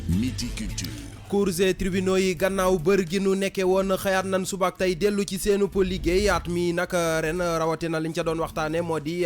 Midi Culture. cours et tribunaux yi gannaaw bër gi nu nekkee woon xëyaat nan suba ak tey dellu ci seenu liggéey at mi nag ren rawatina liñ ca doon waxtaane moo di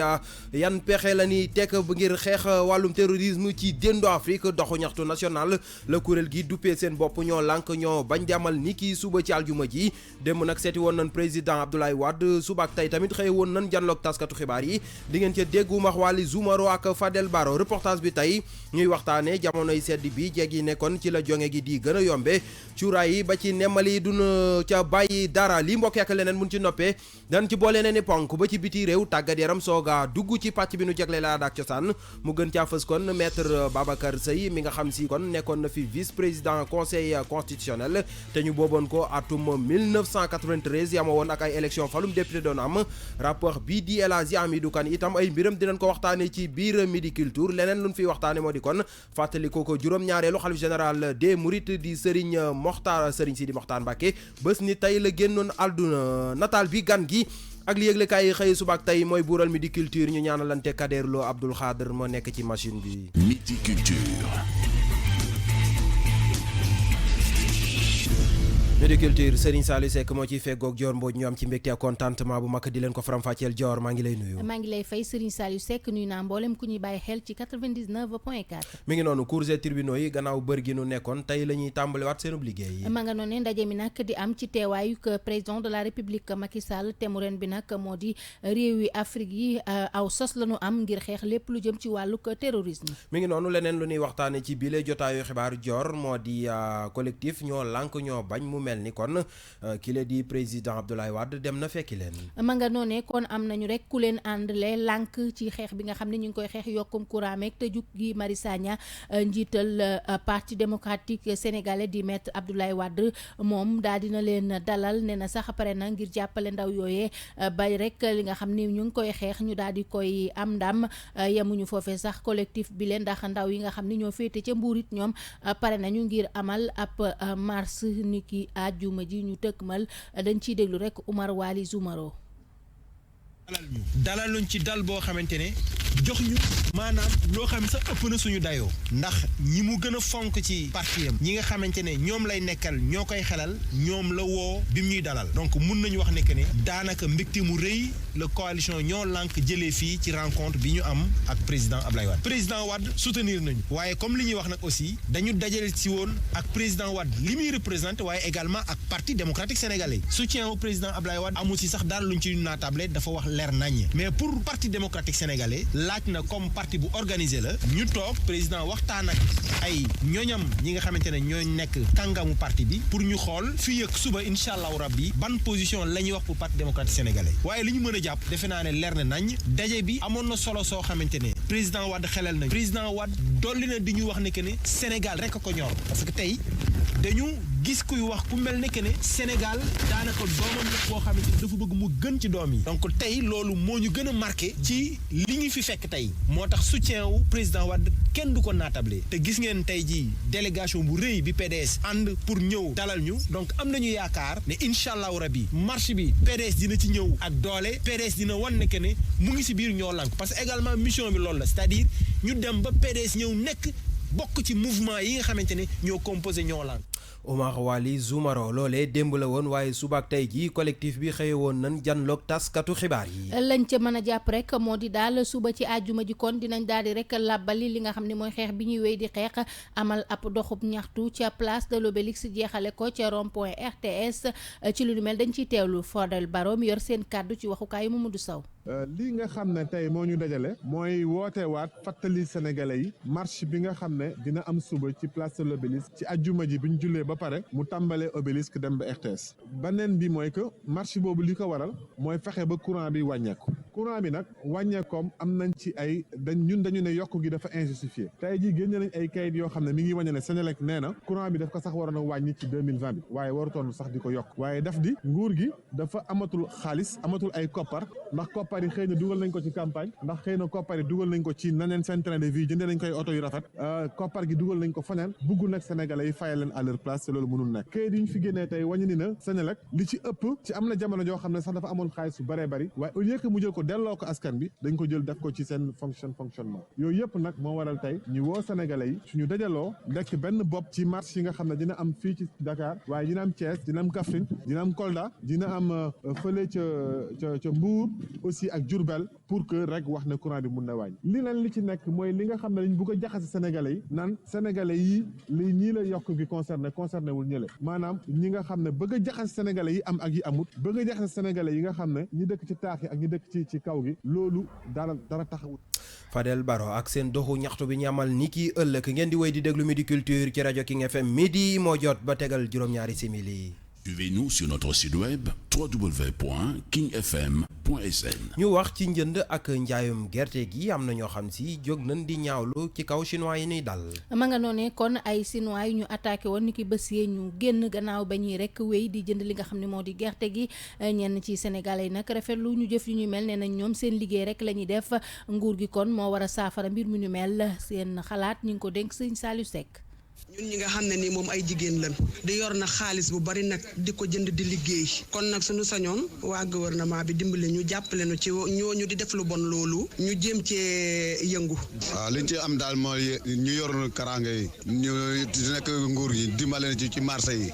yan pexe la ni tekk bu ngir xeex wàllum terrorisme ci déndu Afrique doxu ñaxtu national la kuréel gi duppee seen bopp ñoo lànk ñoo bañ demal ni ki suba ci aljuma ji démb nag seeti woon nañ président Abdoulaye Wade suba ak tey tamit xëy woon nañ janloog taskatu xibaar yi di ngeen ca dégg Oumar Waly Zoumaro ak Fadel Barro reportage bi tey ñuy waxtaane jamonoy sedd bi jeeg yi nekkoon ci la jonge gi di gën a yombe cuuraay yi ba ci nemmali duna ca bàyyi dara li mbokk ak leneen mun ci noppee dan ci boole ne ni ponk ba ci biti réew tàggat yaram sooga dugg ci pàcc bi nu jagle la ak cosaan mu gën caa fës kon maître Babacar Seye mi nga xam si kon nekkoon na fi vice président conseil constitutionnel te ñu booboon ko atum 1993 yama woon ak ay élection falum député doon am rapport bii di El Hadji Amidou Kane itam ay mbiram dinañ ko waxtaane ci biir Midi Culture leneen luñ fiy waxtaane moo di kon fàttali ko juróom-ñaareelu xalif général des Mourides di Serigne Sidi Mokhtar Mbacké bés ni tey la génnoon àdduna nataal bi gan gi ak li yëglekaay yi xëy suba ak tey mooy buural Midi Culture ñu ñaanalante Kader Lo Abdoul Khader moo nekk ci machine bi. Midi Culture. Midi Culture Serigne Saliou Seck moo ciy feggoog Dior Mbodj ñu am ci mbégte ak contentement bu mag di leen ko faram-fàcceel Dior maa ngi lay nuyu. maa ngi lay fay Serigne Saliou Seck nuyu naa mboolem ku ñuy bàyyi xel ci 99.4. mi ngi noonu cours et tribunaux yi gannaaw bër gi nu nekkoon tey la ñuy tàmbaliwaat seenub liggéey. ma nga noonu ndaje mi nag di am ci teewaayu président de la république Macky Sall te mu ren bi nag moo di réew yi Afrique yi aw sos la ñu am ngir xeex lépp lu jëm ci wàllug terrorisme. mi ngi noonu leneen lu ñuy waxtaane ci bile jotaayu xibaar Dior moo di collectif ñoo lànk ñoo bañ mu mel ni kon ki la di président Abdoulaye Wade dem na fekki leen. ma nga noonee kon am nañu rek ku leen àndale lànk ci xeex bi nga xam ne ñu ngi koy xeex yokkum courant meeg te jug gi Mari Sagna njiital parti démocratique sénégalais di maître Abdoulaye Wade moom daal dina leen dalal ne na sax pare na ngir jàppale ndaw yooyee bay rek li nga xam ni ñu ngi koy xeex ñu daal di koy am ndam yemuñu foofee sax collectif bi leen ndax ndaw yi nga xam ni ñoo féete ca Mbuur it ñoom pare nañu ngir amal ab mars niki àjjuma ji ñu tëkkmal dañ ciy déglu rek Oumar Waly Zoumaro. dalaluñ ci dal boo xamante ne jox ñu maanaam loo xam sax ëpp na suñu dayoo ndax ñi mu gën a fonk ci partiyam ñi nga xamante ne ñoom lay nekkal ñoo koy xelal ñoom la woo bi mu ñuy dalal donc mun nañu wax ne que ne daanaka mbégte mu rëy la coalition ñoo lànk jëlee fii ci rencontre bi ñu am ak président Abdoulaye Wade président Wade soutenir nañu waaye comme li ñuy wax nag aussi dañu dajale ci woon ak président Wade li muy représenté waaye également ak parti démocratique sénégalais soutien au président Abdoulaye Wade amu ci sax daal luñ ci naatable dafa wax leer nañ mais pour parti démocratique sénégalais laaj na comme parti bu organisé la ñu toog président waxtaan ak ay ñooñam ñi nga xamante ne ñooy nekk kàngamu parti bi pour ñu xool fii ak suba incha allahu rabbi ban position la ñuy wax pour parti démocratique sénégalais waaye li ñu mën a jàpp defe naa ne leer na nañ daje bi amoon na solo soo xamante ne président Wade xelal nañ président Wade dolli na di ñu wax ne que ne Sénégal rek a ko ñor parce que tey dañu gis kuy wax ku mel ne que ne Sénégal daanaka doomam la koo xamante ne dafa bëgg mu gën ci doom yi donc tey loolu moo ñu gën a marqué ci li ñu fi fekk tey moo tax soutien wu président Wade kenn du ko naatable te gis ngeen tey ji délégation bu rëy bi PDS ànd pour ñëw dalal ñu donc am nañu yaakaar ne incha allahu rabi marche bi PDS dina ci ñëw ak doole PDS dina wan ne que ne mu ngi si biir ñoo lànk parce que également mission bi loolu la c'est-à-dire ñu dem ba PDS ñëw nekk bokk ci mouvement yi nga xamante ne ñoo composé ñoo lànk. Oumar Waly Zoumaro loolee démb la woon waaye subaak tey jii collectif bi xëye woon nañ janloog taskatu xibaar yi. lañ ca mën a jàpp rek moo di daal suba ci àjjuma ji kon dinañ daal di rek làbbali li nga xam ne mooy xeex bi ñuy wéy di xeex amal ab doxub ñaxtu ca place de l'Obélisque jeexale ko ca rond-point RTS ci lu nu mel dañ ciy teewlu Fadel Barro mi yor seen kàddu ci waxukaayu Mamadou Sow. lii nga xam ne tey moo ñu dajale mooy wootewaat fàttali sénégalais yi marche bi nga xam ne dina am suba ci place de l'Obélisque ci àjjuma ji bi ñu jullee ba pare mu tàmbalee Obélisque dem ba RTS beneen bi mooy que marche boobu li ko waral mooy fexe ba courant bi wàññeeku courant bi nag wàññeekoom am nañ ci ay dañu ne yokk gi dafa injustifié tey jii génne nañ ay kayit yoo xam ne mi ngi wàññe ne Senelec nee na courant bi daf ko sax waroon a wàññi ci 2020 bi waaye warutoon sax di ko yokk waaye daf di nguur gi dafa amatul xaalis amatul ay koppar ndax koppar yi xëy na dugal nañ ko ci campagne ndax xëy na koppar yi dugal nañ ko ci naneen seen train de vie jëndee nañ koy oto yu rafet koppar gi dugal nañ ko faneen bugg nag sénégalais yi fayal leen à leur place te loolu mënul nekk kayit yi ñu fi génnee tey wàññi ni na Senelec li ci ëpp ci am na jamono joo xam ne sax dafa amoon xaalis yu bëree bëri waaye au lieu que mu jël ko delloo ko askan bi dañ ko jël def ko ci seen fonctionnement yooyu yëpp nag moo waral tey ñu woo sénégalais yi suñu dajaloo nekk benn bopp ci marche yi nga xam ne dina am fii ci Dakar waaye dina am Thiès dina am Kaffrine dina am Kolda dina am fële ca Mbour aussi ak Diourbel pour que rek wax ne courant bi mun na wàññi li ci nekk mooy li nga xam ne dañ bëgg a jaxase sénégalais yi naan sénégalais yi li ñii la yokk gi concerné wul ñële maanaam ñi nga xam ne bëgg a jaxase sénégalais yi am ak yi amut bëgg a jaxase sénégalais yi nga xam ne ñi dëkk ci taax yi ak ñi dëkk ci kaw gi loolu dara taxawut. Fadel Baro ak seen doxu ñaxtu bi ñu amal ni ki ëllëg ngeen di wéy di déglu Midi Culture ci rajo King FM midi moo jot ba tegal juróom-ñaari simili. Suivez-nous sur notre site web www.kingfm.sn. ñu wax ci njënd ak njaayum gerte gi am na ñoo xam si jóg nañ di ñaawlu ci kaw chinois yi ni dal. ma nga noonee kon ay chinois yi ñu attaqué woon ni ki bés yee ñu génn gannaaw ba ñuy rek wéy di jënd li nga xam ne moo di gerte gi ñenn ci sénégalais yi nag rafetlu ñu jëf yu ñu mel nee nañ ñoom seen liggéey rek la ñuy def nguur gi kon moo war a saafara mbir mu ñu mel seen xalaat ñu ngi ko dénk sëñ Saliou Seck. ñun ñi nga xam ne nii moom ay jigéen lañ di yor na xaalis bu bari nag di ko jënd di liggéey kon nag suñu sañoon waa gouvernement bi dimbali ñu jàppale ñu ci ñooñu di def lu bon loolu ñu jéem cee yëngu. waaw liñ ci am daal mooy ñu yor karange yi ñu nekk nguur gi dimbale ci marché yi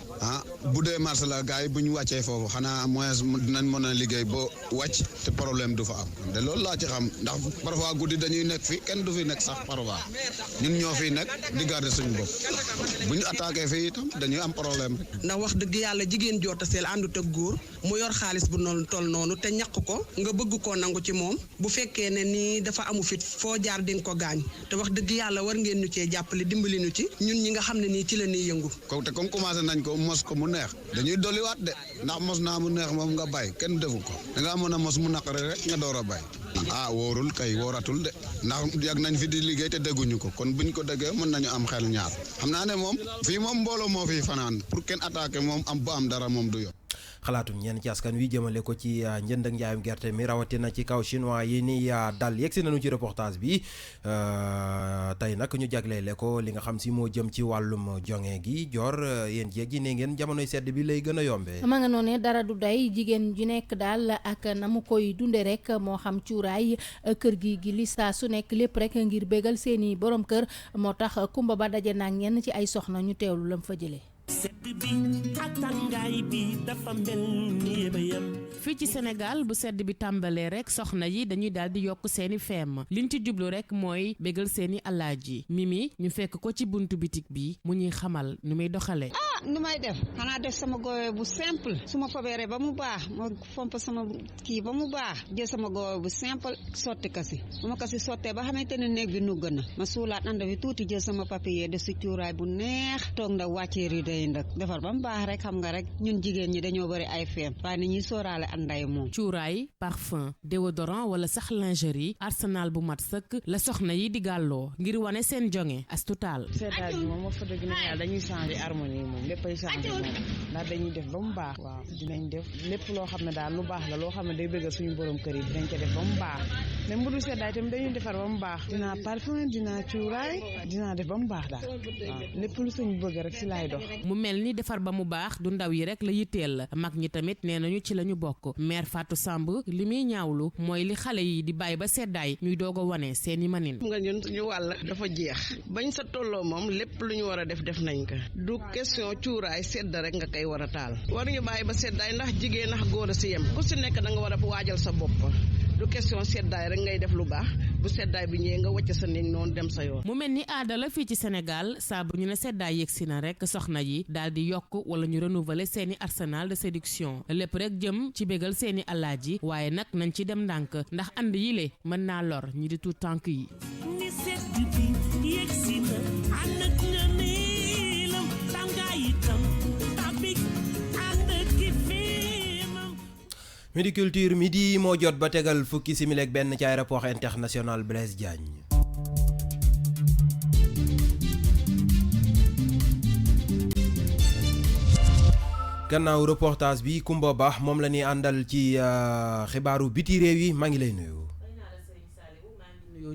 bu dee marché la gars yi bu ñu wàccee foofu xanaa moyen dinañ mën a liggéey ba wàcc te problème du fa am te loolu laa ci xam ndax parfois guddi dañuy nekk fi kenn du fi nekk sax parfois ñun ñoo fi nekk di garder suñu bopp. bu ñu attaqué fii itam dañuy am problème rek. ndax wax dëgg yàlla jigéen joota seel àndut ak góor mu yor xaalis bu noonu toll noonu te ñàkk ko nga bëgg koo nangu ci moom bu fekkee ne nii dafa amu fit foo jaar di nga ko gaañ te wax dëgg yàlla war ngeen ñu cee jàppale dimbali ñu ci ñun ñi nga xam ne nii ci la ñuy yëngu. te comme commencé nañ ko mos ko mu neex dañuy dolliwaat de ndax mos naa mu neex moom nga bay kenn defu ko da ngaa mën a mos mu naqare rek nga door a bay. wóorul kay wóoratul de ndax yàgg nañ fi di liggéey te dégguñu ko kon buñ ko déggee mën nañu am xel ñaar xam naa ne moom fii moom mbooloo moo fi fanaan pour kenn attaqué moom am bu am dara moom du yo xalaatum ñenn ci askan wi jëmale ko ci njënd ak njaayum gerte mi rawatina ci kaw chinois yi ni dal yegsi nañu ci reportage bi tey nag ñu jagleele ko li nga xam si moo jëm ci wàllum jonge gi Dior yéen jéeg ji ne ngeen jamonoy sedd bi lay gën a yombee. ma nga noonee dara du day jigéen ji nekk daal ak na mu koy dunde rek moo xam cuuraay kër gi li saa su nekk lépp rek ngir bégal seeni borom kër moo tax Kumba ba daje naag ñenn ci ay soxna ñu teewlu lam fa jëlee. sedd bi ak tàngaay bi dafa mel ni yéba yam fii ci Sénégal bu sedd bi tàmbalee rek soxna yi dañuy daal di yokk seeni feem liñ ci jublu rek mooy bégal seeni alaaji Mimi ñu fekk ko ci buntu bitik bi mu ñuy xamal nu muy doxalee. nu may def xanaa def sama goowe bu simple su ma fobeeree ba mu baax ma fomp sama kii ba mu baax jël sama goowe bu simple sotti kasi bu ma kasi sottee ba xamante ne néeg bi nugg na ma suulaat ànd fi tuuti jël sama papier def si cuuraay bu neex toog nda wàccee rideau ndak defar ba mu baax rek xam nga rek ñun jigéen ñi dañoo bëri ay feem waaye ni ñuy sóoraale anday moom. cuuraay parfum déodorant wala sax lingerie arsenal bu mat sëkk la soxna yi di gàlloo ngir wane seen jonge astutal. seddaay bi moom wax fa dëgg na yàlla dañuy changer harmonie moom léppay changer moom ndax dañuy def ba mu baax. waaw dinañ def lépp loo xam ne daal lu baax la loo xam ne day bëggal suñu borom kër yi dinañ ko def ba mu baax même bu dul seddaay tamit dañuy defar ba mu baax. dinaa parfum dinaa cuuraay dinaa def ba mu baax daal waaw lépp lu suñu bëgg rek si laay dox. mu mel ni defar ba mu baax du ndaw yi rek la yitteel mag ñi tamit nee nañu ci la ñu bokk mère Fatou Samb li muy ñaawlu mooy li xale yi di bàyyi ba seddaay ñuy doog a wane seeni manin. nga ñun suñu wàll dafa jeex bañ sa tolloo moom lépp lu ñu war a def nañ ko du question cuuraay sedd rek nga koy war a taal war ñu bàyyi ba seddaay ndax jigéen ndax góor a si yem ku si nekk da nga war a waajal sa bopp du question seddaay rek ngay def lu baax bu seddaay bi ñëwee nga wàcc sa néeg noonu dem sa yoon. mu mel ni aada la fii ci Sénégal saa bu ñu ne seddaay yegsi na rek soxna yi daal di yokk wala ñu renouveler seeni arsenal de séduction lépp rek jëm ci bégal seeni alaaji waaye nag nañ ci dem ndànk ndax ànd yile mën naa lor ñi di tuut tànk yi. ni sedd bi yegsi na ànd ak ngëneelam tàngaay itam tabik ànd ki feemam. Midi Culture midi moo jot ba tegal fukki simili ak benn ci aéroport international Blaise Diagne. gannaaw reportage bi Kumba Ba moom la ñuy àndal ci xibaaru biti réew yi maa ngi lay nuyu.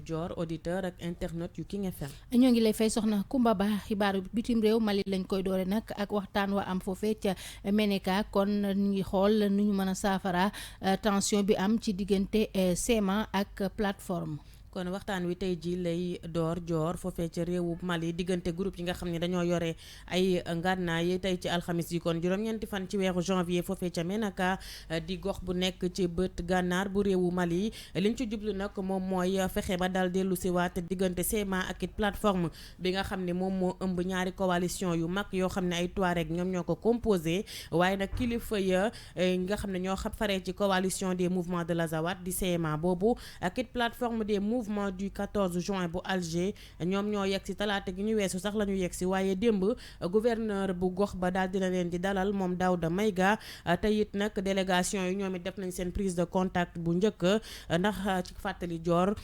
Dior auditeur ak internet yu King FM. ñoo ngi lay fay soxna Kumba Ba xibaaru bitim réew Mali lañ koy doore nag ak waxtaan wa am foofee ca Meneka kon ñu ngi xool nu ñu mën a saafara tension bi am ci diggante CEMA ak plateforme. kon waxtaan wi tey ji lay door joor foofee ca réewu Mali diggante groupe yi nga xam ne dañoo yore ay ngànnaay tey ci alxamis yi kon juróom-ñeenti fan ci weeru janvier foofee ca Menaka di gox bu nekk ci bët gànnaar bu réewu Mali liñ ci jublu nag moom mooy fexe ba dal dellu si waat diggante CEMA ak it plateforme bi nga xam ne moom moo ëmb ñaari coalition yu mag yoo xam ne ay Touareg ñoom ñoo ko composé waaye nag kilifa ya nga xam ne ñoo faree ci coalition des mouvements de l'Azawad di CEMA boobu ak it plateforme des mouvement du 14 juin bu Alger ñoom ñoo yegg si talaata gi ñu weesu sax la ñu yegg si waaye démb gouverneur bu gox ba daal dina leen di dalal moom Daouda Maïga te it nag délégation yi ñoom it def nañ seen prise de contact bu njëkk ndax ci fàttali joor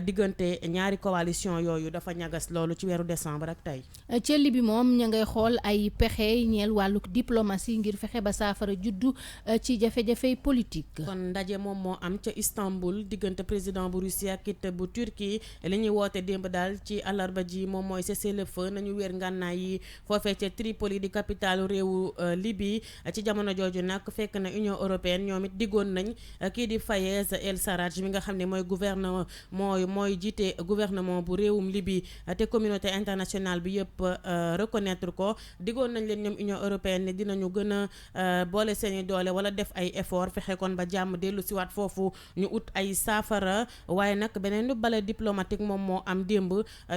diggante ñaari coalition yooyu dafa ñagas loolu ci weeru décembre ak tey. ca Libi moom ña ngay xool ay pexe ñeel wàllu diplomatie ngir fexe ba saafara juddu ci jafe-jafe politique. kon ndaje moom moo am ca Istanbul diggante président bu Russie ak it bu Turquie li ñuy woote démb daal ci àllarba ji moom mooy cessez-le-feu nañu wéer ngànnaay yi foofee ca Tripoli di capitale réewu Libye ci jamono jooju nag fekk na Union européenne ñoom it diggoon nañ kii di Fayez El Sarraj mi nga xam ne mooy jiite gouvernement bu réewum Libye te communauté internationale bi yëpp reconnaître ko diggoon nañ leen ñoom Union européenne ne dinañu gën a boole seeni doole wala def ay effort fexe kon ba jàmm dellu siwaat foofu ñu ut ay saafara waaye nag beneen lu bale diplomatique moom moo am démb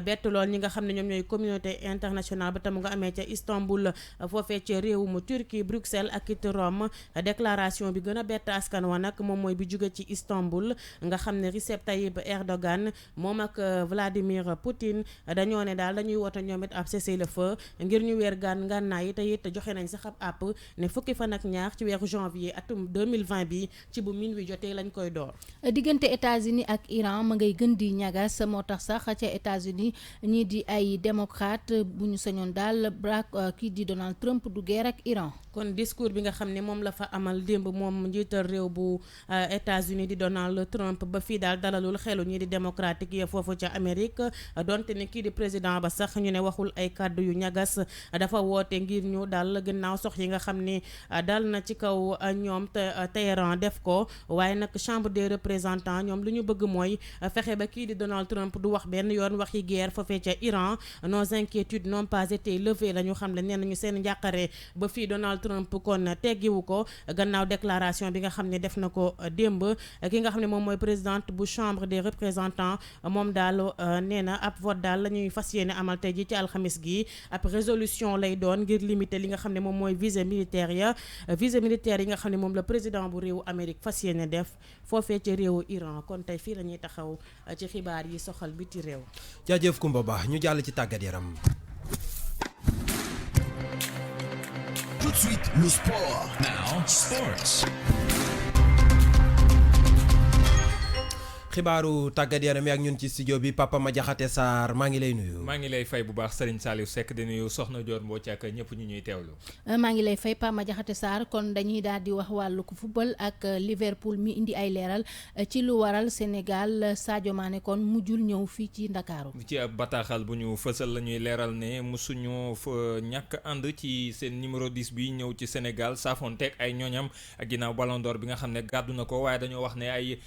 bett lool ñi nga xam ne ñoom ñooy communauté internationale ba tam nga amee ca Istanbul foofee ca réewum Turquie Bruxelles ak it Rome déclaration bi gën a bett askan wa nag moom mooy bi jóge ci Istanbul nga xam ne Recep Tayyip Erdogan moom ak Vladimir Poutine dañoo ne daal dañuy woote ñoom it ab cessez-le-feu ngir ñu weer ngànnaay yi te it joxe nañ sax ab àpp ne fukki fan ak ñaar ci weeru janvier atum 2020 bi ci bu minuit jotee lañ koy door. diggante États-Unis ak Iran ma ngay gën di ñagas moo tax sax ca États-Unis ñii di ay démocrate bu ñu sañoon daal kii di Donald Trump du guerre ak Iran. kon discours bi nga xam ne moom la fa amal démb moom njiital réew bu États-Unis di Donald Trump ba fii daal dalalul xelu ñii di démocratique yi foofu ca Amérique donte ne kii di président ba sax ñu ne waxul ay kàddu yu ñagas dafa woote ngir ñu daal gannaaw sox yi nga xam ne dal na ci kaw ñoom Téhéran def ko waaye nag chambre des représentants ñoom lu ñu bëgg mooy fexe ba kii di Donald Trump du wax benn yoon waxi guerre foofee ca Iran nos inquiétudes n'ont pas été levées la ñu xam ne nee nañu seen njàqare ba fii Donald Trump kon teggiwu ko gannaaw déclaration bi nga xam ne def na ko démb ki nga xam ne moom mooy présidente bu chambre des représentants moom daal nee na ab vote daal la ñuy fas yéene amal tey ji ci alxamis gi ab résolution lay doon ngir limiter li nga xam ne moom mooy visée militaire yi nga xam ne moom la président bu réewu Amérique fas yéene def foofee ca réewu Iran kon tey fii la ñuy taxaw ci xibaar yi soxal biti réew. jaajëf Kumba Ba ñu jàll ci tàggat yaram. Tout de suite, le sport. Now, sports. xibaaru tàggat yaram ak ñun ci studio bi Papa Madiakhaté Sarr maa ngi lay nuyu. maa ngi lay fay bu baax Serigne Saliou Seck di nuyu Soxna Dior Mbodj ak ñëpp ñu ñuy teewlu. maa ngi lay fay Papa Madiakhaté Sarr kon dañuy daal di wax wàllu football ak Liverpool mi indi ay leeral ci lu waral Sénégal Sadio Mané kon mujjul ñëw fii ci Ndakaaru. ci ab bataaxal bu ñu fësal la ñuy leeral ne mosuñu fa ñàkk ànd ci seen numéro 10 bi ñëw ci Sénégal saafoonteeg ay ñooñam ak ginnaaw Ballon d'Or bi nga xam ne gàddu na ko waaye dañoo wax ne ay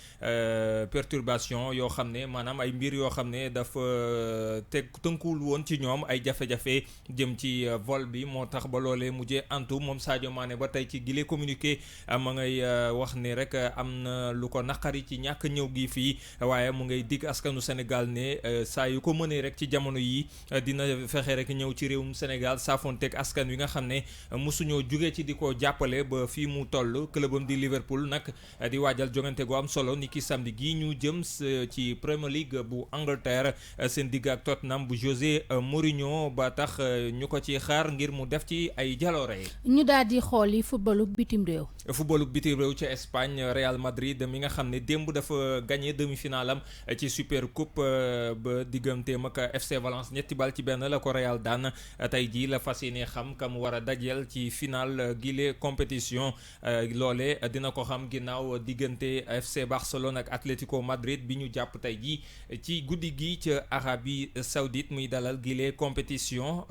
perturbation yoo xam ne maanaam ay mbir yoo xam ne dafa tënkuwul woon ci ñoom ay jafe-jafe jëm ci vol bi moo tax ba loolee mujjee antu moom Sadio Mané ba tey ci gile communiqué ma ngay wax ni rek am na lu ko naqari ci ñàkk ñëw gi fii waaye mu ngay digg askanu Sénégal ne saa yu ko mënee rek ci jamono yi dina fexe rek ñëw ci réewum Sénégal saafonteeg askan wi nga xam ne mosuñoo jugee ci di ko jàppale ba fii mu toll clubam di Liverpool nag di waajal jongante gu am solo ni ki samedi gii ñu jëm ci Premier League bu Angleterre seen digg ak Tottenham bu José Mourinho ba tax ñu ko ci xaar ngir mu def ci ay jaloore. ñu daal di xooli footballu bitim réew. footballu bitim réew ca Espagne Real Madrid mi nga xam ne démb dafa gagné demi-finale am ci Super Coupe ba digganteem ak FC Valence 3-1 la ko Real daan tey jii la fas yéene xam kam war a dajeel ci final gile compétition loole dina ko xam ginnaaw diggante FC Barcelone ak Atlético Madrid Madrid bi ñu jàpp tey jii ci guddi gi ca Arabie Saoudite muy dalal gile compétition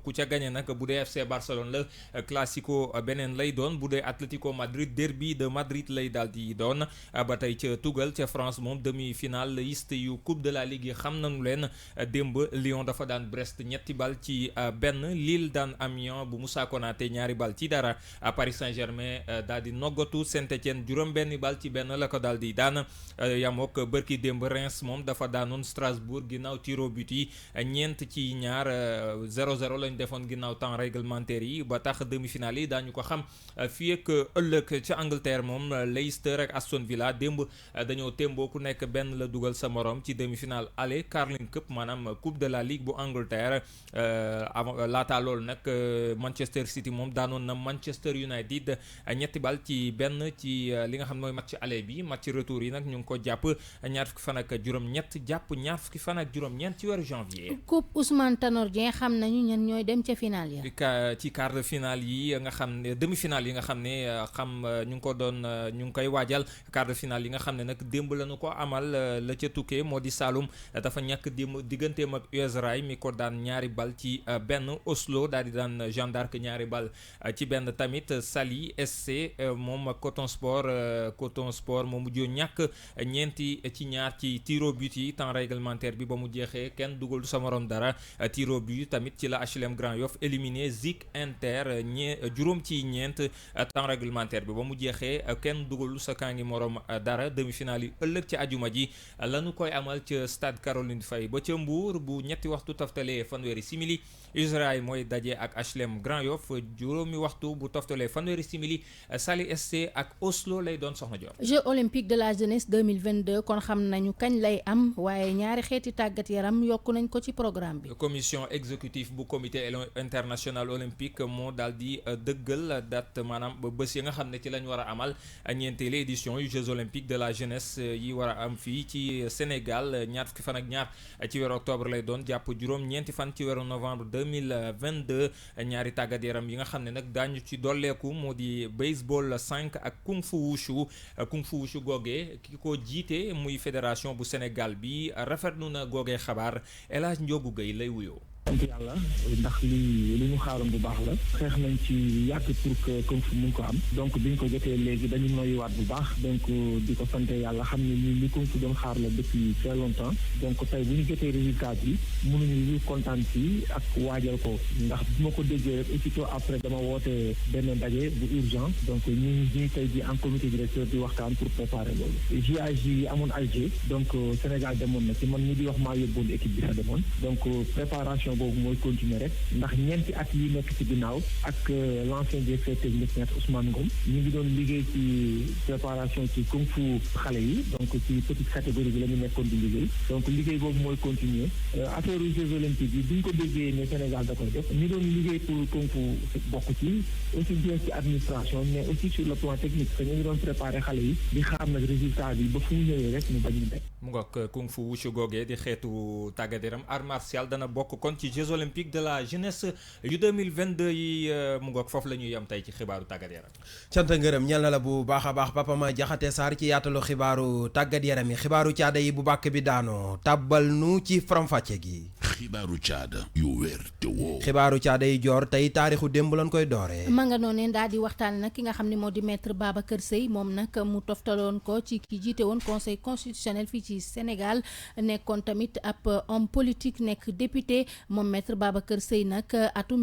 ku ca gagné nag bu dee FC Barcelone la classico beneen lay doon bu dee Atlético Madrid derby de Madrid lay daal di doon ba tey ca tugal ca France moom demi-finaliste yu coupe de la ligue yi xam nañu leen démb Lyon dafa daan Brest ñetti bal ci benn Lille daan Amiens bu Moussa Konaté ñaari bal ci dara Paris Saint-Germain daal di noggatu Saint-Étienne juróom benn bal ci benn la ko daal di daan yamook bërki démb Reims moom dafa daanoon Strasbourg ginnaaw tir au but yi ñeent ci ñaar 0-0 lañ defoon ginnaaw temps réglementaire yi ba tax demi-finale yi daañu ko xam fii ak ëllëg ca Angleterre moom Leicester ak Aston Villa démb dañoo témboo ku nekk benn la dugal sa morom ci demi-finale aller Carling Cup maanaam coupe de la ligue bu Angleterre laata loolu nag Manchester City moom daanoon na Manchester United ñetti bal ci benn ci li nga xam mooy match aller bi match retour yi nag ñu ngi ko jàpp ñaar fukki fan ak juróom-ñett jàpp ñaar fukki fan ak juróom-ñeent ci weeru janvier. coupe Ousmane Tanor Dieng xam nañu ñan ñooy dem ca final ya. ci quart de finale yi nga xam ne demi-finale yi nga xam ne ñu ngi ko doon ñu ngi koy waajal quart de finale yi nga xam ne nag démb la ñu ko amal la ca tukkee moo di Saloum dafa ñàkk démb digganteem ak US Rail mi ko daan ñaari bal ci benn Oslo daal di daan Jeanne d'Arc ñaari bal ci benn tamit Saly SC moom Coton Sport moo mujjoo ñàkk ñeenti ci ñaar ci tir au but yi temps réglementaire bi ba mu jeexee kenn dugal sa morom dara tir au but tamit ci la HLM Grand Yoff éliminé Zik Inter juróom ci ñeent temps réglementaire bi ba mu jeexee kenn dugal sa kaa ngi morom dara demi-finale yi ëllëg ci ajuma ji lañu koy amal ca stade Caroline Faye ba ca Mbour bu ñetti waxtu toftalee fanweeri simili Israël mooy daje ak HLM Grand Yoff juróomi waxtu bu toftalee fanweeri simili Saly SC ak Oslo lay doon soxna Dior. Jeux olympiques de la jeunesse 2022 kon xam nañu kañ lay am waaye ñaari xeeti tàggat yaram yokku nañ ko ci programme bi. commission exécutive bu comité international olympique moo daal di dëggal date maanaam bés yi nga xam ne ci lañ war a amal ñeenteelu édition yu Jeux olympiques de la jeunesse yi war a am fii ci Sénégal ñaar fukki fan ak ñaar ci weeru octobre lay doon jàpp juróom-ñeenti fan ci weeru novembre 2022 ñaari tàggat yaram yi nga xam ne nag daañu ci dolleeku moo di baseball 5 ak kung fu wushu googee ki ko jiite muy fédération bu Sénégal bi rafetlu na googee xabaar El Hadj Ndiogou Gueye lay wuyoo. sant yàlla ndax li ñu xaaroon bu baax la xeex nañ ci yàgg pour que kung fu mun ko am donc biñ ko jotee léegi dañu noyyiwaat bu baax donc di ko sante yàlla xam ne ni li kung fu doon xaar la depuis très longtemps donc tey bu ñu jotee résultat bi mënuñu lu kontaan ci ak waajal ko ndax bu ma ko déggee rek aussitôt après dama woote benn ndaje bu urgent donc ñu tey ji en comité directeur di waxtaan pour préparer loolu JAJ yi amoon Alger donc Sénégal demoon na ci man ñi di wax maa yóbboon équipe bi fa demoon donc préparation boobu mooy continuer rek ndax ñeenti at yi nekk ci ginnaaw ak l'ancien directeur technique maître Ousmane Ngom ñu ngi doon liggéey ci préparation ci kung fu xale yi donc ci petite catégorie bi la ñu nekkoon di liggéey donc liggéey boobu mooy continuer affaire Jeux olympiques yi duñ ko déggee ne Sénégal da koy def ñu doon liggéey pour kung fu bokk ci aussi bien ci administration mais aussi sur le plan technique te ñu ngi doon préparer xale yi di xaar nag résultat bi ba fu mu ñëwee rek ñu bañ ñu nekk. mu ngoog kung fu wushu googee di xeetu tàggat yaram art martial dana bokk kon ci Jeux olympiques de la jeunesse yu 2022 yi mu ngoog foofu la ñuy yam tey ci xibaaru tàggat yaram. cant ngërëm ñeel na la bu baax a baax Papa Ma Jaxate Sarr ci yaatalu xibaaru tàggat yaram yi xibaaru caada yi bu bàkk bi daanoo tàbbal nu ci faram-fàcce gi. xibaaru caada yu wér te woo. xibaaru caada yi joor tey taarixu démb lañ koy dooree. ma nga noonee daal di waxtaan nag ki nga xam ne moo di maître Babacar Seye moom nag mu toftaloon ko ci ki jiite woon conseil constitutionnel fii ci Sénégal nekkoon tamit ab homme politique nekk député moom maître Babacar Seye nag atum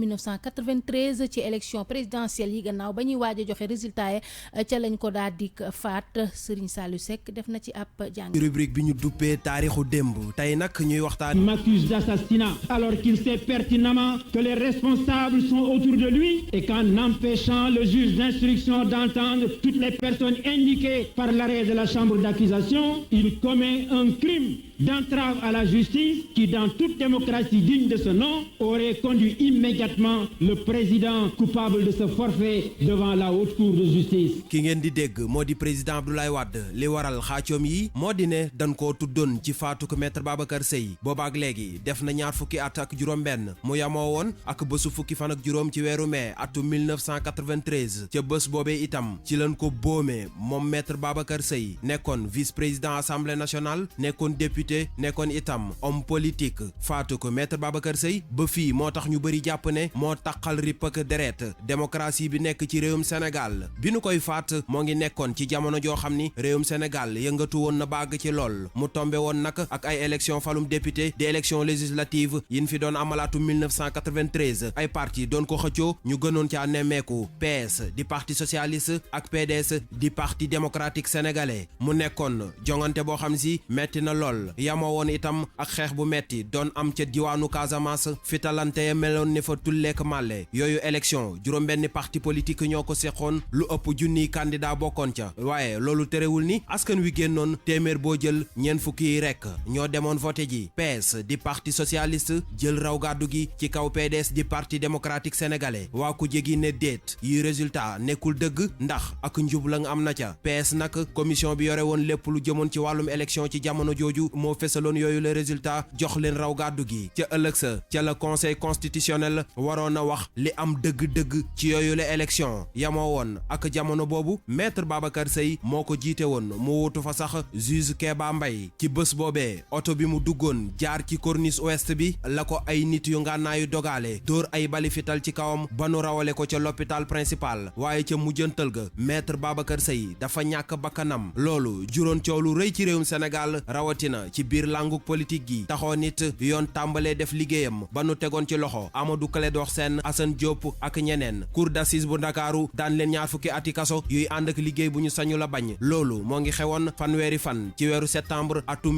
1993 ci élection présidentielle yi gannaaw ba ñuy waaj a joxe résultat yi ca lañ ko daal di faat Serigne Saliou Seck def na ci ab jàng. rubrique bi ñu duppee taarixu démb tey nag ñuy waxtaan. m'accuse d'assassinat alors qu'il sait pertinemment que les responsables sont autour de lui et qu'en empêchant le juge d'instruction d'entendre toutes les personnes indiquées par l'arrêt de la chambre d'accusation, il commet un crime d'entrave à la justice qui, dans toute démocratie digne de ce nom, aurait conduit immédiatement le président coupable de ce forfait devant la haute cour de justice. ki ngeen di dégg moo di président Abdoulaye Wade li waral xaacoom yi moo di ne dañ koo tuddoon ci faatu ko maître Babacar Seye boobaak léegi def na ñaar fukki at ak juróom-benn mu yamoo woon ak bésu fukki fan ak juróom ci weeru mai atum 1993 ca bés boobee itam ci lañ ko boomee moom maître Babacar Seye nekkoon vice-président assemblée nationale nekkoon député nekkoon itam homme politique faatu ko maître Babacar Seye ba fii moo tax ñu bëri jàpp ne moo taqal ripp ak deret démocratie bi nekk ci réewum Sénégal bi nu koy faat moo ngi nekkoon ci jamono joo xam ni réewum Sénégal yëngatu woon na bàgg ci lool mu tombe woon nag ak ay élection falum député di élection législative yin fi doon amalaatu 1993 ay parti doon ko xëccoo ñu gënoon caa nemmeeku PS di parti socialiste ak PDS di parti démocratique sénégalais mu nekkoon jongante boo xam si metti na lool yamoo woon itam ak xeex bu metti doon am ca diwaanu Casamance fitalante ya meloon ne fa tulleek màlle yooyu élection juróom-benni parti politique ñoo ko seqoon lu ëpp junniy candidat bokkoon ca waaye loolu terewul ni askan wi génnoon téeméer boo jël ñeent fukki yi rekk ñoo demoon voté ji PS di parti socialiste jël raw gàddu gi ci kaw PDS di parti démocratique sénégalais waa ku jégi ne déet yi résultat nekkul dëgg ndax ak njub la nga am na ca PS nag commission bi yore woon lépp lu jëmoon ci wàllum élection ci jamono jooju moo fesaloon yooyu le résultat jox leen raw gàddu gi ca ëllëg sa ca la conseil constitutionnel waroon a wax li am dëgg-dëgg ci yooyu la élection yamoo woon ak jamono boobu maître Babacar Seye moo ko jiite woon mu wutu fa sax juge Kéba Mbaye ci bés boobee oto bi mu duggoon jaar ci corniche ouest bi la ko ay nit yu ngànnaayu dogaale dóor ay bali fital ci kawam ba nu rawale ko ca l'hôpital principal waaye ca mujjantal ga maître Babacar Seye dafa ñàkk bakkanam loolu juróon coow lu rëy ci réewum Sénégal rawatina ci biir languk politique gi taxoo nit yoon tàmbalee def liggéeyam ba nu tegoon ci loxo Amadou Clédor Sène Assane Diop ak ñeneen cour d'assises bu Ndakaaru daan leen ñaar fukki ati kaso yuy ànd ak liggéey bu ñu sañu la bañ loolu moo ngi xewoon fanweeri fan ci weeru septembre atum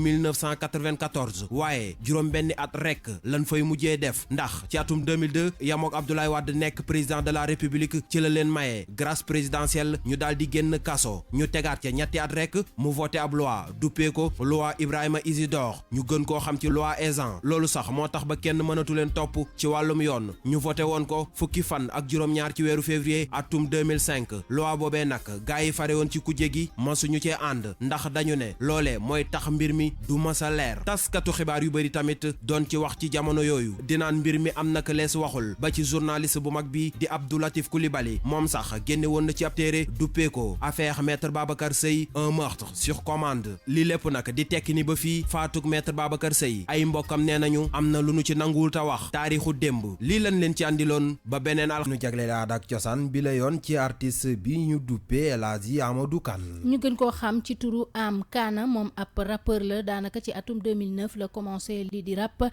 1994 waaye juróom benni at rekk lan fay mujjee def ndax ci atum 2002 yamook Abdoulaye Wade nekk président de la République ci la leen maye grâce présidentielle ñu daal di génn kaso ñu tegaat ca ñetti at rekk mu voté ab loi duppee ko loi Ibrahima Isidore ñu gën koo xam ci loi Ezzan loolu sax moo tax ba kenn mënatu leen topp ci wàllum yoon ñu voté woon ko fukki fan ak juróom-ñaar ci weeru février atum 2005 loi boobee nag gaa yi fare woon ci kujje gi masuñu cee ànd ndax dañu ne loolee mooy tax mbir mi du masa leer taskatu xibaar yu bari tamit doon ci wax ci jamono yooyu dinaan mbir mi am naka lees waxul ba ci journaliste bu mag bi di Abdou Latif Coulibaly moom sax génne woon na ci ab téere duppee ko affaire maître Babacar Seye un meurtre sur commande li lépp nag di tekki ni ba fii faatuk maître Babacar Seye ay mbokkam nee nañu am na lu nu ci nanguwul ta wax taarixu démb lii lañ leen ci àndiloon ba beneen al nu jagleel aada ak cosaan bi la yoon ci artiste bi ñu duppee El Hadji Amadou Kane ñu gën koo xam ci turu Am Kana moom ab rappeur la daanaka ci atum 2009 la commencé lii di rap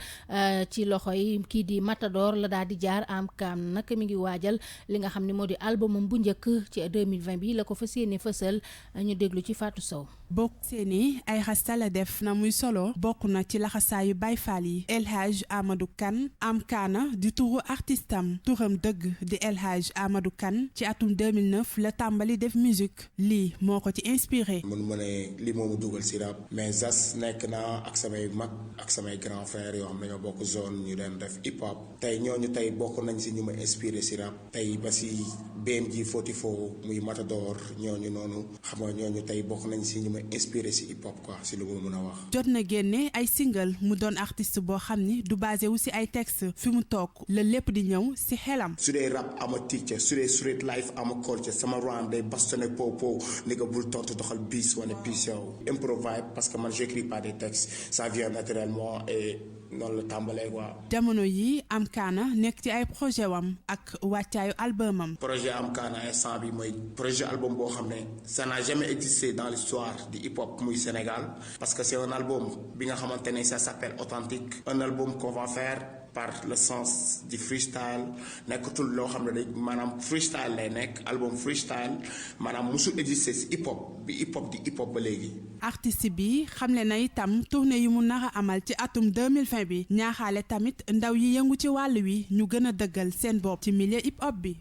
ci loxo yi kii di Matador la daal di jaar Am Kana nag mi ngi waajal li nga xam ne moo di albumam bu njëkk ci 2020 bi la ko fas yéene fësal ñu déglu ci Fatou Sow bokk seeni ay xasta la def na muy solo bokk na ci laxasaayu Baay Faal yi El Hadji Amadou Kane Am Kana di turu artistam turam dëgg di El Hadji Amadou Kane ci atum 2009 la tàmbali def musique lii moo ko ci inspiré. mun ma ne lii moo ma dugal si rap mais Zas nekk naa ak samay mag ak samay grand frères yoo xam ne ñoo bokk zone ñu doon def hip hop tey ñooñu tey bokk nañ si ñu ma inspiré si rap tey ba si BMG 44 muy Matador ñooñu noonu xam nga ñooñu tey bokk nañ si ñu ma inspiré si hip hop quoi si lu ma mën a wax. jot na génne ay single mu doon artiste boo xam ni du basé wu si ay texte fi mu toog la lépp di ñëw si xelam. su dee rap ama teacher su dee street life ama culture sama round day bastonné popo ni nga bul tontu doxal bis wala bis yow improvise parce que man j'écris pas des textes ça vient naturellement et noonu la tàmbalee quoi. jamono yi Am Kana nekk ci ay projet wam ak wàccaayu albumam. projet Am Kana instant bi mooy projet album boo xam ne ça n'a jamais existé dans l'histoire du hip hop muy Sénégal parce que c'est un album bi nga xamante ne ça s'appelle authentique un album qu'on va faire par le sens du freestyle nekkatul loo xam ne day maanaam freestyle lay nekk album freestyle maanaam musul exister ci hip hop bi hip hop di hip hop ba léegi. artiste bi xamle na itam tournée yi mu nar a amal ci atum 2020 bi ñaaxaale tamit ndaw yi yëngu ci wàll wi ñu gën a dëggal seen bopp ci milieu hip hop bi.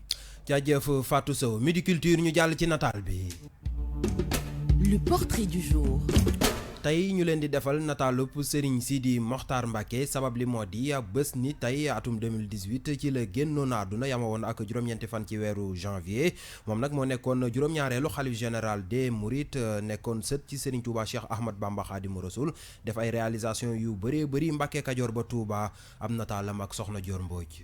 jaajëf Fatou Sow Midi Culture ñu jàll ci nataal bi. Le portrait du jour. tey ñu leen di defal nataalub Serigne Sidi Mokhtar Mbacké sabab li moo di bés ni tey atum 2018 ci la génnoon àdduna yama woon ak juróom-ñeenti fan ci weeru janvier moom nag moo nekkoon juróom-ñaareelu xalif général des Mourides nekkoon sët ci Serigne Touba Cheikh Ahmad Bamba Khadimu Rasoul def ay réalisation yu bëree bëri Mbacké Kajoor ba Touba am nataalam ak Soxna Dior Mbodj.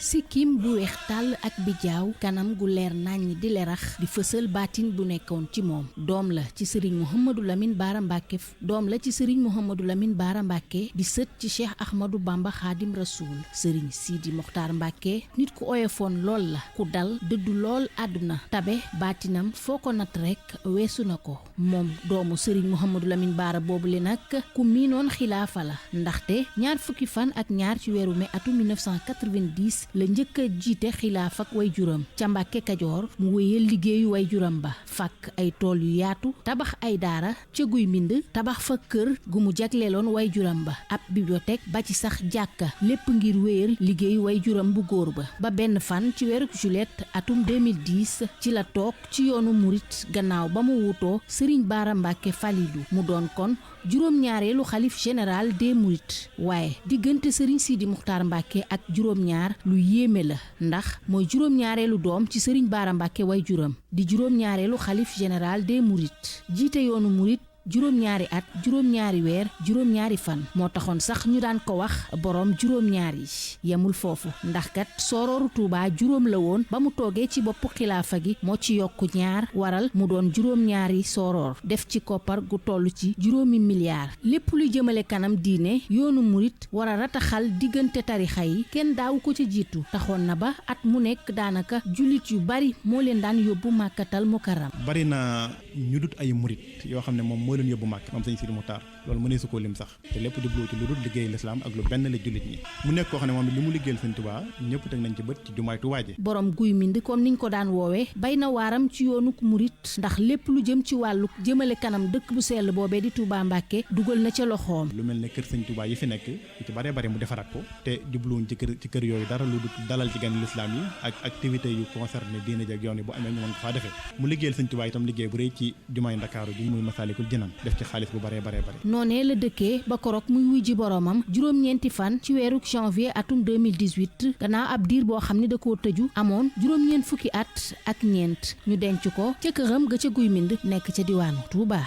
sikkim bu weex tàll ak bijaaw kanam gu leer naññ di lerax di fësal baatin bu nekkoon ci moom doom la ci sëriñ Mouhamadou Lamine Bara Mbacké doom la ci sëriñ Mouhamadou Lamine Bara Mbacké di sët ci Cheikh Ahmadou Bamba Khadim Rasoul sëriñ Sidi Mokhtar Mbacké nit ku oyofoon lool la ku dal dëddu lool àdduna tabe baatinam foo ko nat rek weesu na ko moom doomu sëriñ Mouhamadou Lamine Bara boobule nag ku miinoon xilaafa la ndaxte ñaar fukki fan ak ñaar ci weeru mai atum 1990 la njëkk a jiite xilaaf ak way juram ca Mbàkke Kajoor mu wéyal liggéeyu way juram ba fàkk ay tool yu yaatu tabax ay daara ca guy mbind tabax fa kër gu mu jagleeloon way juram ba ab bibliothèque ba ci sax jàkka lépp ngir wéyal liggéeyu way juram bu góor ba benn fan ci weeru juillet atum 2010 ci la toog ci yoonu murit gannaaw ba mu wutoo Sëriñ Bara Mbacké Falilou mu doon kon juróom-ñaareelu xalif général des Mourides waaye diggante Serigne Sidi Mokhtar Mbacké ak juróom-ñaar lu yéeme la ndax mooy juróom-ñaareelu doom ci Serigne Bara Mbacké way juram di juróom-ñaareelu xalif général des Mourides jiite yoonu Mouride juróom-ñaari at juróom-ñaari weer juróom-ñaari fan moo taxoon sax ñu daan ko wax boroom juróom-ñaar yi yemul foofu ndax kat soorooru Touba juróom la woon ba mu toogee ci boppu xilaafa gi moo ci yokku ñaar waral mu doon juróom-ñaari sooroor def ci koppar gu toll ci juróomi milliards lépp luy jëmale kanam diine yoonu murit war a rataxal diggante tarixa yi kenn daawu ko ca jiitu taxoon na ba at mu nekk daanaka jullit yu bari moo leen daan yóbbu Màkkatal Mukarram bari na ñu dut ay murit yoo xam ne moom leen yóbbu màkk moom sëñ Sidi Mokhtar loolu mënee su koo lim sax te lépp jublu ci lu dul liggéey lislaam ak lu benn la jullit ñi mu nekk koo xam ne moom li mu liggéeyal sëñ Tuubaa ñëpp teg nañ ci bët ci jumaay Tuubaa ji borom guy mind comme niñ ko daan woowee bay na waaram ci yoonuk murit ndax lépp lu jëm ci wàllu jëmale kanam dëkk bu sell boobee di Touba Mbacké dugal na ca loxoom lu mel ne kër sëñ Tuubaa yi fi nekk ci bare bare mu defaraat ko te jubluwuñ ci kër yooyu dara lu dul dalal ci gan lislaam yi ak activité yu concerné diine ji ak yoon yi bu amee ñu mën ko faa defee mu liggéeyal sëñ Tuubaa itam liggéey bu rëy ci jumaay Ndakaaru ji muy Masaalikul Jinaan def ci xaalis bu bare bare bare noonee la dëkkee ba korok muy wuy ji boromam juróom-ñeenti fan ci weeru janvier atum 2018 gannaaw ab diir boo xam ne da koo tëju amoon juróom-ñeent fukki at ak ñeent ñu denc ko ca këram ga ca guy mind nekk ca diwaanu Touba.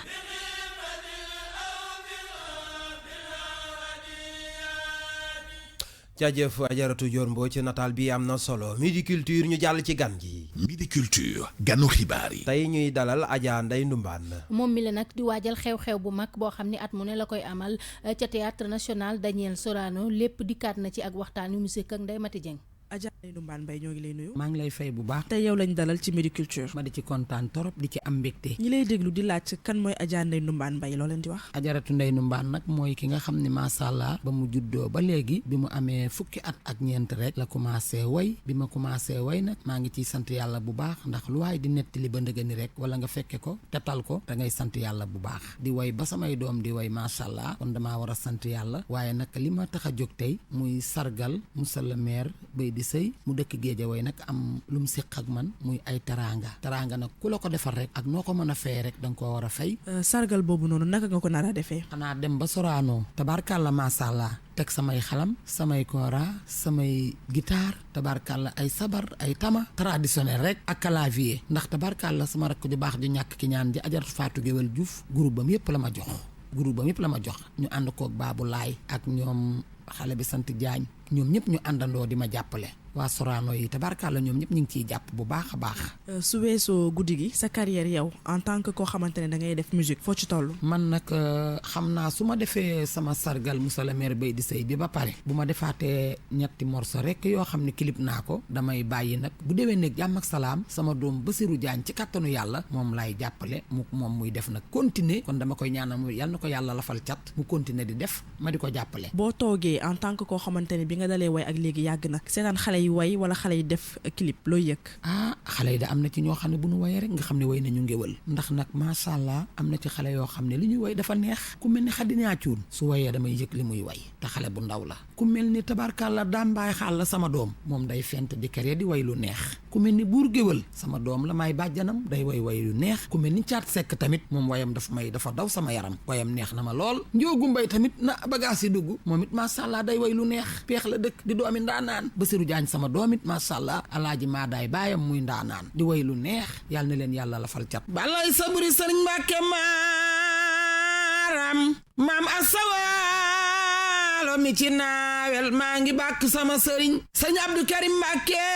jaajëf ajaratu Dior Mbodj ci nataal bi am na solo Midi Culture ñu jàll ci gan gi. Midi Culture ganu xibaar yi. tey ñuy dalal Adja Ndeye Ndumbane. moom mi la nag di waajal xew-xew bu mag boo xam ne at mu ne la koy amal ca théâtre national Daniel Sorano lépp dikkaat na ci ak waxtaan yu musique ak Ndeye Mati Dieng. Adja Ndeye Ndumbane Mbaye ñoo ngi lay nuyu. maa ngi lay fay bu baax. tey yow lañ dalal ci Midi Culture. ma di ci kontaan torop di ci am mbégte. ñi lay déglu di laaj kan mooy Adja Ndeye Ndumbane Mbaye loo leen di wax. ajaratu Ndeye Ndumbane nag mooy ki nga xam ne macha allah ba mu juddoo ba léegi bi mu amee fukki at ak ñeent rek la commencé way bi ma commencé way nag maa ngi ciy sant yàlla bu baax ndax lu waay di nettali ba ndëgëni rek wala nga fekke ko te tal ko da ngay sant yàlla bu baax di way ba samay doom di way macha allah kon damaa war a sant yàlla waaye nag li ma tax a jóg tey muy sargal monsieur le maire Bay di Sëy mu dëkk Géejawaay nag am lu mu séq ak man muy ay teraanga nag ku la ko defal rek ak noo ko mën a fay rek da nga koo war a fay. sargal boobu noonu naka nga ko nar a defee. xanaa dem ba Sorano tabaarkàlla macha allah teg samay xalam samay kora samay guitare tabaarkàlla ay sabar ay tama traditionnel rek ak clavier ndax tabaarkàlla sama rakk ju baax ju ñàkk ki ñaan ji ajaratu Fatou Géwél Diouf groupe bam yëpp la ma jox ñu ànd koog Babou Laay ak ñoom xale bi sant Jaañ ñoom ñëpp ñu àndandoo di ma jàppale waa Sorano yi tabarkalla ñoom ñëpp ñu ngi ciy jàpp bu baax a baax. su weesoo guddi gi sa carrière yow en tant que koo xamante ne da ngay def musique foo ci toll. man nag xam naa su ma defee sama sargal monsieur le maire Bay di Sëy bi ba pare bu ma defaatee ñetti morceau rek yoo xam ne clip naa ko damay bàyyi nag bu déwee nekk jàmm ak salaam sama doom Basirou Diagne ci kattanu yàlla moom laay jàppale moom muy def nag continuer kon dama koy ñaanal mu yal na ko yàlla lafal cat mu continuer di def ma di ko jàppale. boo toogee en tant que koo xamante ne bi nga dalee way ak léegi yàgg na seetaan xale yi way wala xale yi def clip looy yëg. xale yi da am na ci ñoo xam ne bu ñu wayee rek nga xam ne way nañu ngéwal ndax nag macha allah am na ci xale yoo xam ne li ñuy way dafa neex ku mel ni Xadinaa Cuun su wayee damay yëg li muy way te xale bu ndaw la ku mel ni tabarkàlla Dambaay Xaal la sama doom moom day fent di kere di way lu neex ku mel ni Buur Géwal sama doom la may bàjjanam day way lu neex ku mel ni Caat Sekk tamit moom wayam dafa daw sama yaram wayam neex na ma lool Njoogu Mbay tamit na bagaas yi dugg moom it macha allah day way lu neex peex la dëkk di doomi ndaanaan Basiru Jaañ sama doom it macha allah alaaji maa daay baayam muy ndaanaan di way lu neex yàlla na leen yàlla la fal cat balay saburi sëriñ Mbàkke maaram maam asawaalo mi ci naawel maa ngi bàkk sama sëriñ sëñ Abdou Karim Mbàkke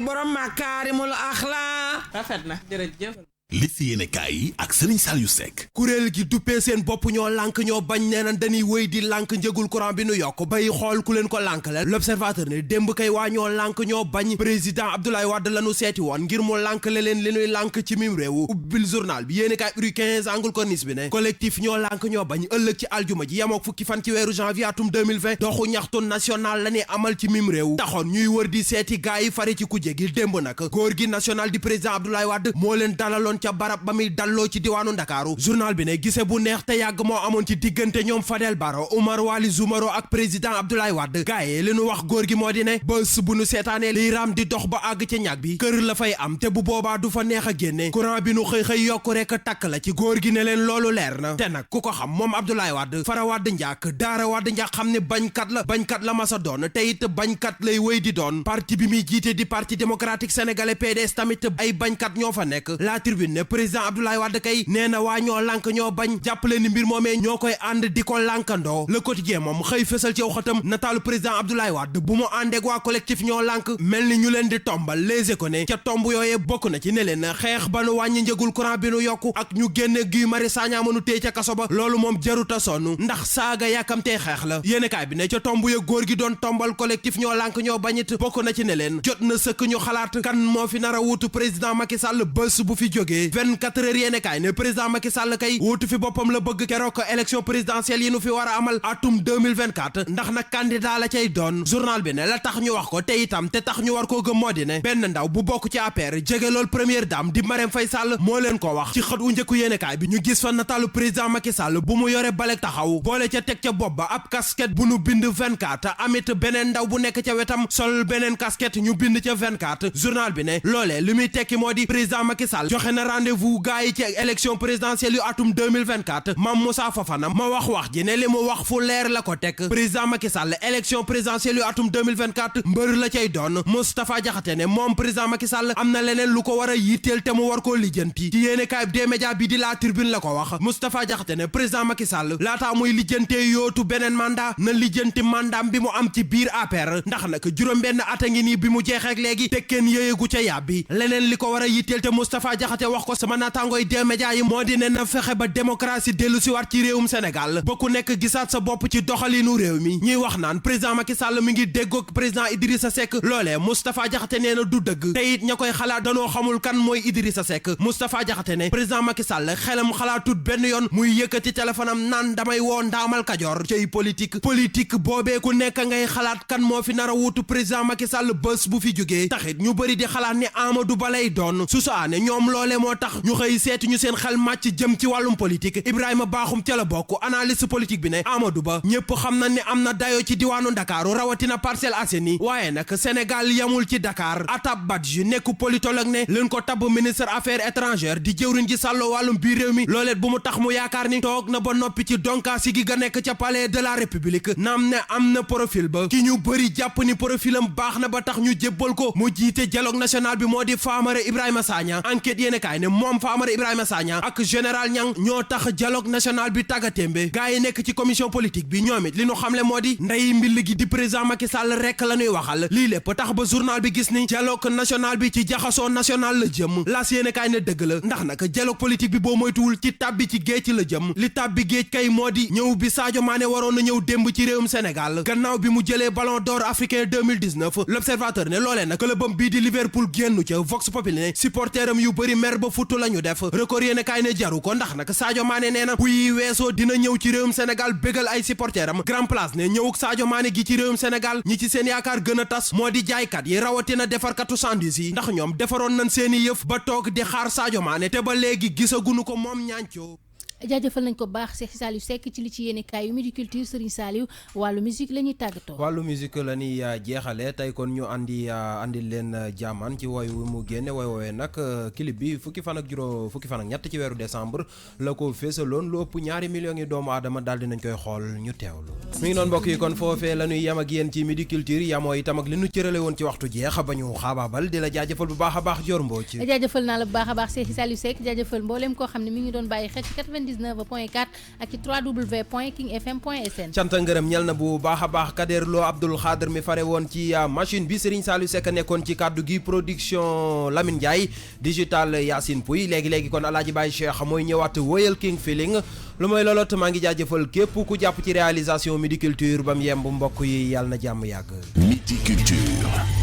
borom makaarimul axlaa rafet na jërëjëf li si yéene kaay yi ak Serigne Saliou Seck. kuréel gi duppee seen bopp ñoo lànk ñoo bañ nee na dañuy wéy di lànk njëgul courant bi nu yokk bay xool ku leen ko lànk la l'observateur ne démb kay waa ñoo lànk ñoo bañ président Abdoulaye Wade la nu seeti woon ngir mu lànk le leen li nuy lànk ci mim réew ubbil journal bi yéene kaay uri 15 angle corniche bi ne collectif ñoo lànk ñoo bañ ëllëg ci aljuma ji yemook fukki fan ci weeru janvier atum 2020 doxu ñaxtu national la ni amal ci mim réew taxoon ñuy wër di seeti gaay yi fari ci kujje gi démb nag góor gi national di président Abdoulaye Wade moo leen dalaloon ca barab ba muy dalloo ci diwaanu Ndakaaru journal bi ne gise bu neex te yàgg moo amoon ci diggante ñoom Fadel Barro Oumar Waly Zoumaro ak président Abdoulaye Wade gaaye li nu wax góor gi moo di ne bés bu nu seetaanee liy raam di dox ba àgg ci ñag bi kër la fay am te bu boobaa du fa neex a génne courant bi nu xëy yokku rek takk la ci góor gi ne leen loolu leer na te nag ku ko xam moom Abdoulaye Wade Fara Wade Ndiak Daara Wade Ndiak xam ne bañkat la masa doon te it bañkat lay wéy di doon parti bi muy jiite di parti démocratique sénégalais PDS tamit ay bañkat ñoo fa nekk la tribune ne président Abdoulaye Wade kay nee na waa ñoo lànk ñoo bañ jàppale ni mbir moomee ñoo koy ànd di ko lànkandoo le quotidien moom xëy fësal ci xëtam nataalu président Abdoulaye Wade bu mu àndeeg waa collectif ñoo lànk mel ni ñu leen di tombal Les Échos ne ca tomb yooyee bokk na ci ne leen xeex ba nu wàññi njëgul courant bi nu yokku ak ñu génne Guy Marius Sagna mënu téye ca kaso ba loolu moom jaruta sonn ndax saaga yàkkamtee xeex la yéenekaay bi ne ca tomb ya góor gi doon tombal collectif ñoo lànk ñoo bañit bokk na ci ne leen jot na sëkk ñu xalaat kan moo fi nar a wuutu président Macky Sall bés bu fi jógee 24 heures yéenekaay ne président Macky Sall kay wuutu fi boppam la bëgg keroog élection présidentielle yi nu fi war a amal atum 2024 ndax nag candidat la cay doon journal bi ne la tax ñu wax ko te itam te tax ñu war koo gëm moo di ne benn ndaw bu bokk ci APR jege lool première dame di Marème Faye Sall moo leen ko wax ci xët wu njëkku yéenekaay bi ñu gis fa nataalu président Macky Sall bu mu yore balek taxaw boole ca teg ca bopp ba ab casquette bu nu bind 24 amit beneen ndaw bu nekk ca wetam sol beneen casquette ñu bind ca 24 journal bi ne loolee li muy tekki moo di président Macky Sall joxe na rendez-vous gaay yi ci élection présidentielle yu atum 2024 Mame Moussa Fofana ma wax ji ne li mu wax fu leer la ko teg président Macky Sall élection présidentielle yu atum 2024 mbër la cay doon Moustapha Diakhaté ne moom président Macky Sall am na leneen lu ko war a yitteel te mu war koo lijjanti ci yéene kaay des médias bi di La Tribune la ko wax Moustapha Diakhaté ne président Macky Sall laataa muy lijjantee yootu beneen mandat na lijjanti mandaam bi mu am ci biir APR ndax nag juróom-benn at a ngi nii bi mu jeexeek léegi te kenn yéyegu ca yàbbi leneen li ko war a yitteel te Moustapha Diakhaté wax ko sama naataangooy des médias yi moo di ne na fexe ba démocratie dellu si waat ci réewum Sénégal ba ku nekk gisaat sa bopp ci doxalinu réew mi ñuy wax naan président Macky Sall mi ngi déggoog président Idrissa Seck loolee Moustapha Diakhaté nee na du dëgg te it ña koy xalaat danoo xamul kan mooy Idrissa Seck Moustapha Diakhaté ne président Macky Sall xelam xalaatut benn yoon muy yëkkati téléphone am naan damay woo Ndaamal Kajoor cay politique boobee ku nekk ngay xalaat kan moo fi nar a wuutu président Macky Sall bés bu fi jógee taxit ñu bëri di xalaat ni Amadou Ba lay doon su saane ñoom loolee moo tax ñu xëy seeti ñu seen xel màcc jëm ci wàllum politique Ibrahima Bakhoum ca la bokk analyste politique bi ne Amadou Ba ñëpp xam na ne am na dayo ci diwaanu Ndakaaru rawatina Parcelles Assainies waaye nag Sénégal yamul ci Dakar Atab Badji nekk politologue ne leen ko tabb ministre affaires étrangères di jëwriñ ji sàllo wàllum biir réew mi looleet bu mu tax mu yaakaar ni toog na ba noppi ci donkaasi gi ga nekk ca palais de la République naam ne am na profil ba ki ñu bëri jàpp ni profilam baax na ba tax ñu jébbal ko mu jiite dialogue national bi moo di Famara Ibrahima Sagna enquête yéene kaay ne moom Famara Ibrahima Sagna ak général Niang ñoo tax dialogue national bi tàggatémbe gaa yi nekk ci commission politique bi ñoom it li ñu xamle moo di ndey mbill gi di président Macky Sall rek la ñuy waxal lii lépp tax ba journal bi gis ni dialogue national bi ci jaxasoo national la jëm laas yéene kaay ne dëgg la ndax nag dialogue politique bi boo moytuwul ci tàbbi ci géej la jëm li tàbbi géej kay moo di ñëw bi Sadio Mané waroon na ñëw démb ci réewum Sénégal gannaaw bi mu jëlee ballon d'or africain 2019 l'observateur ne loolee nag clubam bii di Liverpool génnu ca Vox Populi ne supporteram yu bëri mer ba futu la ñu def record yéene kaay ne jaru ko ndax nag Sadio Mané nee na buy weesoo dina ñëw ci réewum Sénégal bégal ay supporteram Grand Place ne ñëwuk Sadio Mané gi ci réewum Sénégal ñi ci seen yaakaar gën a tas moo di jaaykat yi rawatina defarkatu sandwich yi ndax ñoom defaroon nañ seeni yëf ba toog di xaar Sadio Mané te ba léegi gisaguñu ko moom ñaancoo jaajëfal nañ ko baax Cheikh Saliou Seck ci li ci yéene kaay yu Midi Culture Serigne Saliou wàllu musique la ñuy tàggatoo. wàllu musique la ñuy jeexale tey kon ñu andi leen jaamaan ci woy wu mu génne woy woowee nag clip bi fukki fan ak ñett ci weeru décembre la ko feesaloon lu ëpp 2 millions yi doomu aadama daal dinañ koy xool ñu teewlu. mi ngi noonu mbokk yi kon foofee la ñuy yem ak yéen ci Midi Culture yamoo itam ak li ñu cërale woon ci waxtu jeex ba ñu xaabaabal di la jaajëfal bu baax a baax Dior Mbodj. jaajëfal naa la bu baax a baax Cheikh Saliou Seck jaajëfal mboolem koo xam ne mi ngi doon bàyyi xel ci 99.4 ak ci www.kingfm.sn. cant ngërëm ñel na bu baax a baax Kader Lo Abdoul Khader mi fare woon ci machine bi Serigne Saliou Seck nekkoon ci kaddu gi production Lamine Ndiaye digital Yacine Pouy léegi kon Alaaji Baye Cheikh mooy ñëwaat wóyal King Feeling lu mooy loolot maa ngi jaajëfal képp ku jàpp ci réalisation Midi Culture ba mu yemb mbokk yi yàlla na jàmm yàgg. Midi Culture.